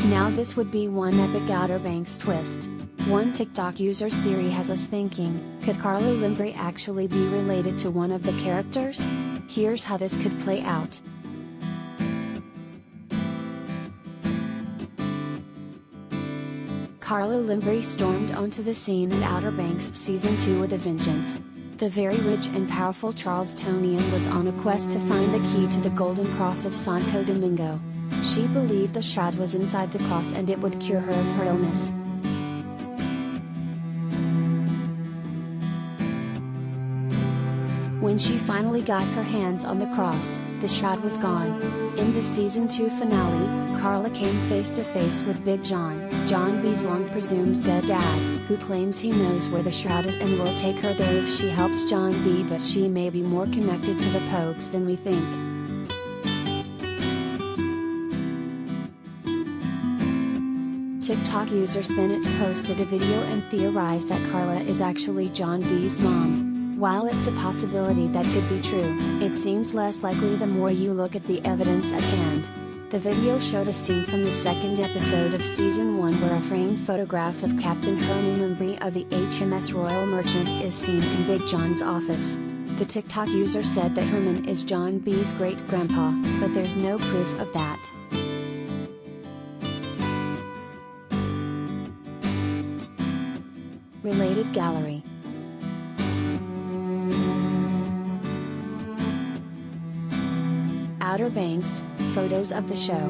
Now this would be one epic Outer Banks twist. One TikTok user's theory has us thinking, could Carla Limbrey actually be related to one of the characters? Here's how this could play out. Carla Limbrey stormed onto the scene at Outer Banks Season 2 with a vengeance. The very rich and powerful Charlestonian was on a quest to find the key to the Golden Cross of Santo Domingo. She believed a shroud was inside the cross and it would cure her of her illness. When she finally got her hands on the cross, the shroud was gone. In the Season 2 finale, Carla came face to face with Big John, John B's long-presumed dead dad, who claims he knows where the shroud is and will take her there if she helps John B, but she may be more connected to the Pogues than we think. TikTok user Spinnet posted a video and theorized that Carla is actually John B's mom. While it's a possibility that could be true, it seems less likely the more you look at the evidence at hand. The video showed a scene from the second episode of Season 1 where a framed photograph of Captain Herman Limbrey of the HMS Royal Merchant is seen in Big John's office. The TikTok user said that Herman is John B's great-grandpa, but there's no proof of that. Related gallery. Outer Banks, photos of the show.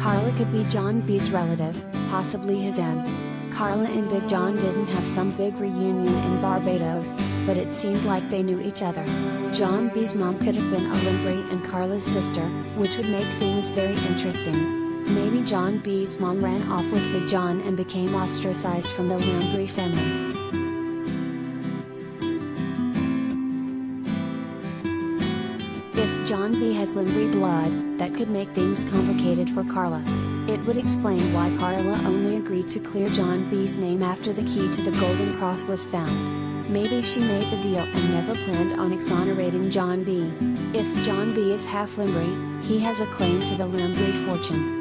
Carla could be John B's relative, possibly his aunt. Carla and Big John didn't have some big reunion in Barbados, but it seemed like they knew each other. John B's mom could have been a Limbrey and Carla's sister, which would make things very interesting. Maybe John B's mom ran off with Big John and became ostracized from the Limbrey family. If John B has Limbrey blood, that could make things complicated for Carla. It would explain why Carla only agreed to clear John B's name after the key to the Golden Cross was found. Maybe she made the deal and never planned on exonerating John B. If John B is half Limbrey, he has a claim to the Limbrey fortune.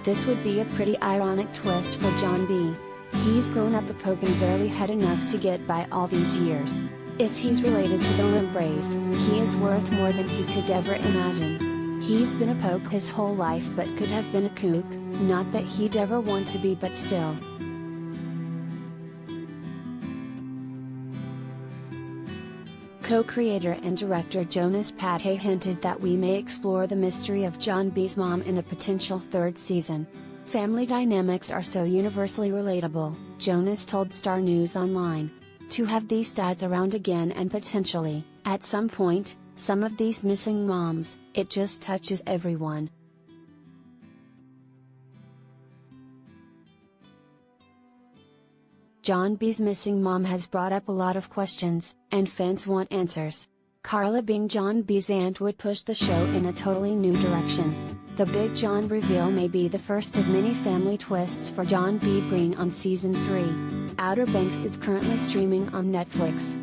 This would be a pretty ironic twist for John B. He's grown up a Pogue and barely had enough to get by all these years. If he's related to the Limbreys, he is worth more than he could ever imagine. He's been a Pogue his whole life but could have been a kook, not that he'd ever want to be, but still. Co-creator and director Jonas Pate hinted that we may explore the mystery of John B's mom in a potential third season. Family dynamics are so universally relatable, Jonas told Star News Online. To have these dads around again and potentially, at some point, some of these missing moms, it just touches everyone. John B's missing mom has brought up a lot of questions, and fans want answers. Carla being John B's aunt would push the show in a totally new direction. The Big John reveal may be the first of many family twists for John B. bring on Season 3. Outer Banks is currently streaming on Netflix.